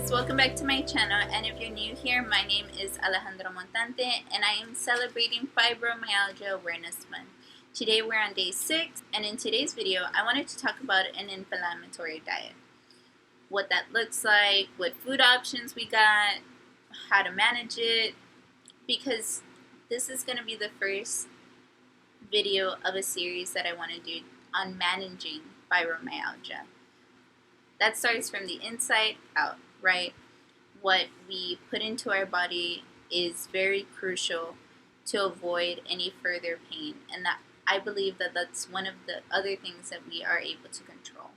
guys, welcome back to my channel, and if you're new here, my name is Alejandra Montante and I am celebrating Fibromyalgia Awareness Month. Today we're on day 6, and in today's video I wanted to talk about an inflammatory diet. What that looks like, what food options we got, how to manage it, because this is going to be the first video of a series that I want to do on managing fibromyalgia. That starts from the inside out, right? What we put into our body is very crucial to avoid any further pain, and that I believe that that's one of the other things that we are able to control.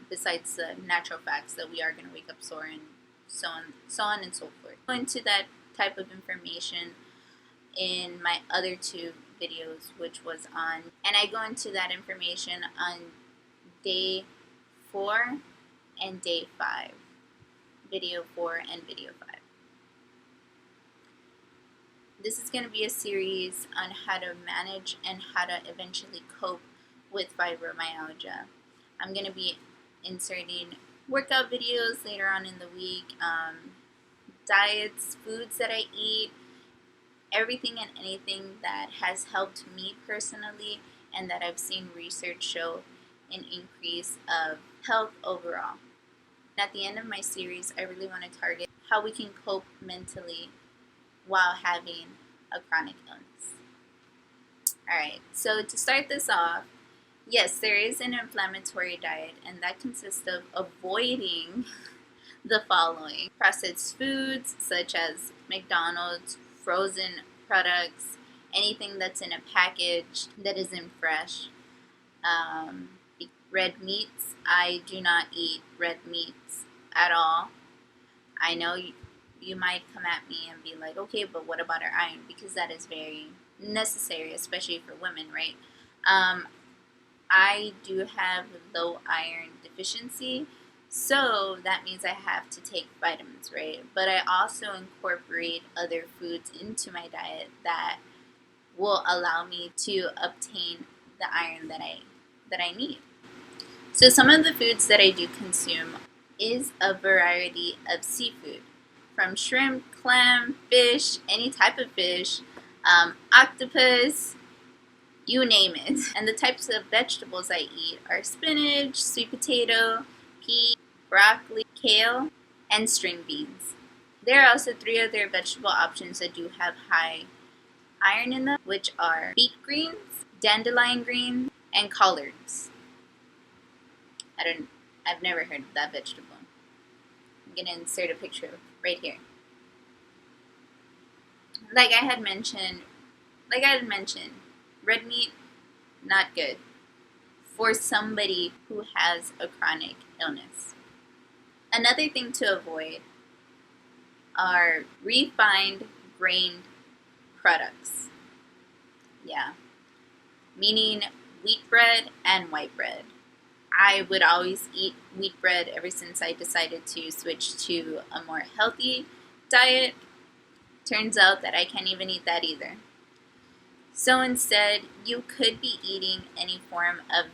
Besides the natural facts that we are going to wake up sore and so on and so forth. Go into that type of information in my other 2 videos, which was on, and I go into that information on day 4 and day 5, video 4 and video 5. This is going to be a series on how to manage and how to eventually cope with fibromyalgia. I'm going to be inserting workout videos later on in the week, diets, foods that I eat, everything and anything that has helped me personally and that I've seen research show an increase of health overall. At the end of my series, I really want to target how we can cope mentally while having a chronic illness. Alright, so to start this off, yes, there is an inflammatory diet, and that consists of avoiding the following: processed foods such as McDonald's, frozen products, anything that's in a package that isn't fresh. Red meats, I do not eat red meats at all. I know you might come at me and be like, okay, but what about our iron? Because that is very necessary, especially for women, right? I do have low iron deficiency, so that means I have to take vitamins, right? But I also incorporate other foods into my diet that will allow me to obtain the iron that I need. So some of the foods that I do consume is a variety of seafood, from shrimp, clam, fish, any type of fish, octopus, you name it. And the types of vegetables I eat are spinach, sweet potato, pea, broccoli, kale, and string beans. There are also 3 other vegetable options that do have high iron in them, which are beet greens, dandelion greens, and collards. I've never heard of that vegetable. I'm going to insert a picture right here. Like I had mentioned, red meat, not good for somebody who has a chronic illness. Another thing to avoid are refined grained products. Yeah, meaning wheat bread and white bread. I would always eat wheat bread ever since I decided to switch to a more healthy diet. Turns out that I can't even eat that either. So instead, you could be eating any form of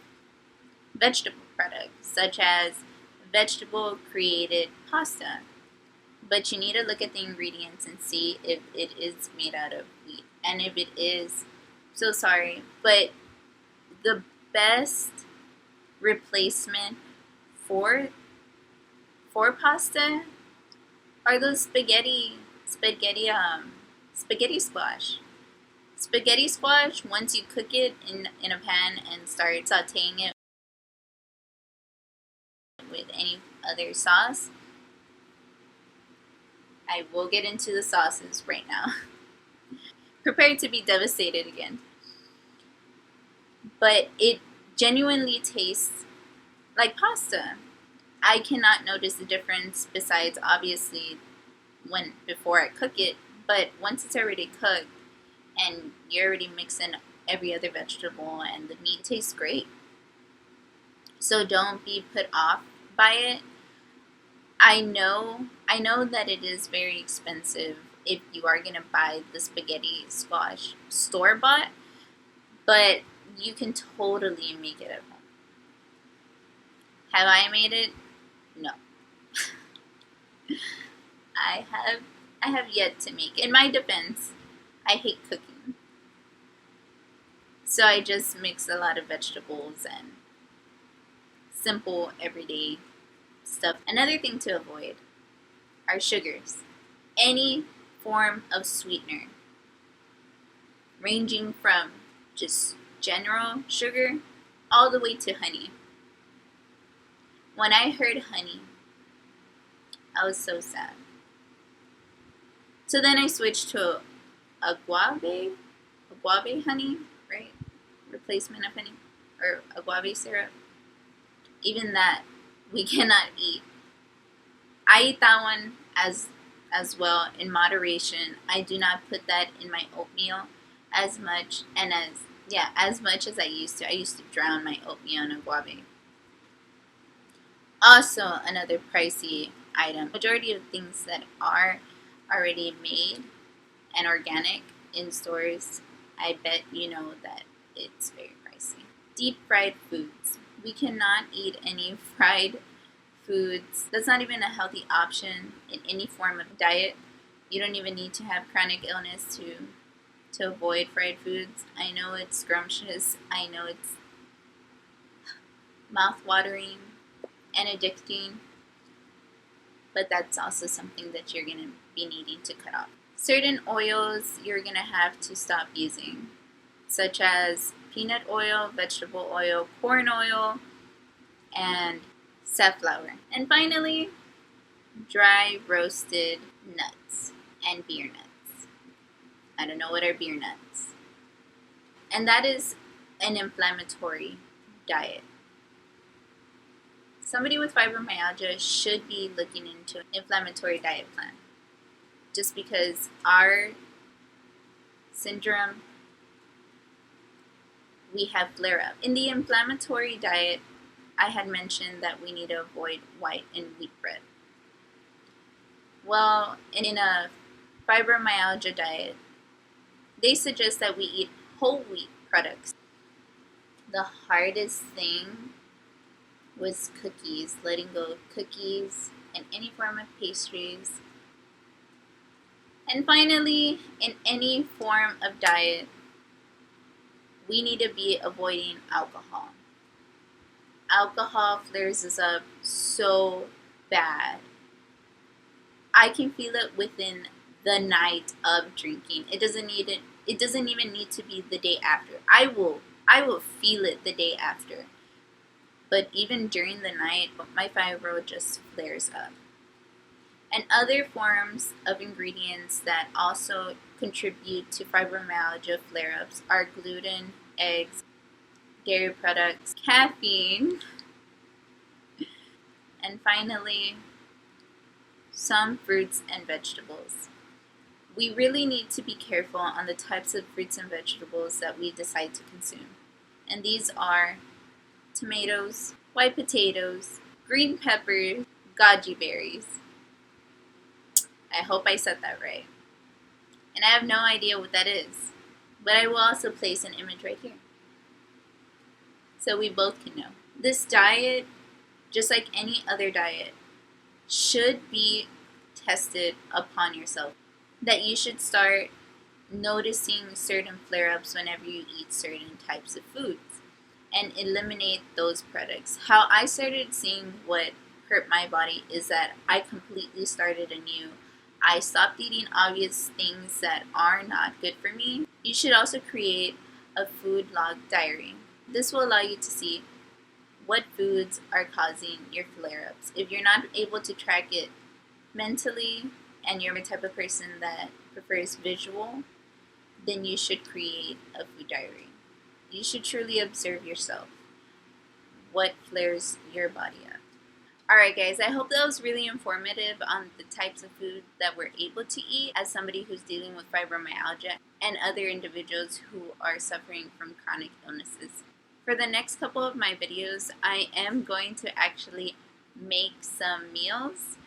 vegetable products, such as vegetable-created pasta. But you need to look at the ingredients and see if it is made out of wheat. And if it is, so sorry, but the best replacement for pasta are those spaghetti squash. Spaghetti squash, once you cook it in a pan and start sauteing it with any other sauce, I will get into the sauces right now. Prepare to be devastated again. But it genuinely tastes like pasta. I cannot notice the difference, besides obviously before I cook it, but once it's already cooked and you're already mixing every other vegetable and the meat tastes great. So don't be put off by it. I know that it is very expensive if you are going to buy the spaghetti squash store-bought, but you can totally make it at home. Have I made it? No. I have yet to make. In my defense, I hate cooking. So I just mix a lot of vegetables and simple everyday stuff. Another thing to avoid are sugars. Any form of sweetener, ranging from just general sugar all the way to honey. When I heard honey, I was so sad. So then I switched to agave honey, right? Replacement of honey, or agave syrup. Even that we cannot eat. I eat that one as well in moderation. I do not put that in my oatmeal as much as I used to. I used to drown my oatmeal in agave. Also, another pricey item. Majority of things that are already made and organic in stores, I bet you know that it's very pricey. Deep fried foods. We cannot eat any fried foods. That's not even a healthy option in any form of diet. You don't even need to have chronic illness to avoid fried foods. I know it's scrumptious. I know it's mouth-watering and addicting, but that's also something that you're going to be needing to cut off. Certain oils you're going to have to stop using, such as peanut oil, vegetable oil, corn oil, and safflower. And finally, dry roasted nuts and beer nuts. I don't know what are beer nuts. And that is an inflammatory diet. Somebody with fibromyalgia should be looking into an inflammatory diet plan, just because our syndrome, we have flare-up. In the inflammatory diet, I had mentioned that we need to avoid white and wheat bread. Well, in a fibromyalgia diet, they suggest that we eat whole wheat products. The hardest thing was cookies, letting go of cookies and any form of pastries. And finally, in any form of diet, we need to be avoiding alcohol. Alcohol flares us up so bad. I can feel it within the night of drinking. It doesn't even need to be the day after. I will feel it the day after. But even during the night, my fibro just flares up. And other forms of ingredients that also contribute to fibromyalgia flare-ups are gluten, eggs, dairy products, caffeine, and finally, some fruits and vegetables. We really need to be careful on the types of fruits and vegetables that we decide to consume. And these are tomatoes, white potatoes, green peppers, goji berries. I hope I said that right. And I have no idea what that is, but I will also place an image right here, so we both can know. This diet, just like any other diet, should be tested upon yourself. That you should start noticing certain flare-ups whenever you eat certain types of foods and eliminate those products. How I started seeing what hurt my body is that I completely started anew. I stopped eating obvious things that are not good for me. You should also create a food log diary. This will allow you to see what foods are causing your flare-ups. If you're not able to track it mentally and you're the type of person that prefers visual, then you should create a food diary. You should truly observe yourself. What flares your body up? Alright guys, I hope that was really informative on the types of food that we're able to eat as somebody who's dealing with fibromyalgia and other individuals who are suffering from chronic illnesses. For the next couple of my videos, I am going to actually make some meals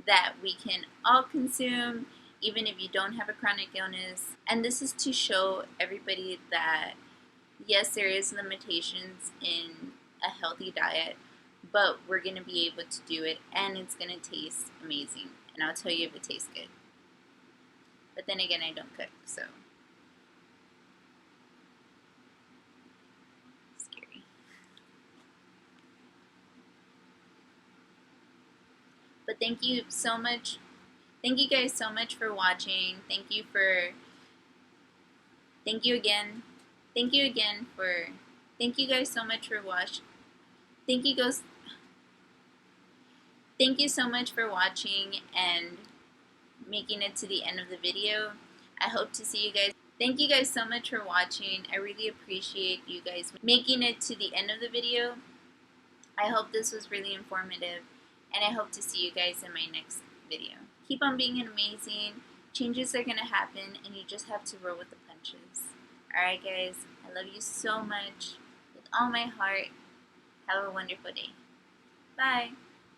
that we can all consume even if you don't have a chronic illness. And this is to show everybody that yes, there is limitations in a healthy diet, but we're going to be able to do it and it's going to taste amazing and I'll tell you if it tastes good. But then again, I don't cook, so scary. But thank you so much. Thank you guys so much for watching. Thank you again. Thank you again for, thank you guys so much for watching. Thank you guys. Thank you so much for watching and making it to the end of the video. I hope to see you guys. Thank you guys so much for watching. I really appreciate you guys making it to the end of the video. I hope this was really informative, and I hope to see you guys in my next video. Keep on being amazing. Changes are going to happen, and you just have to roll with the punches. Alright guys, I love you so much with all my heart. Have a wonderful day. Bye.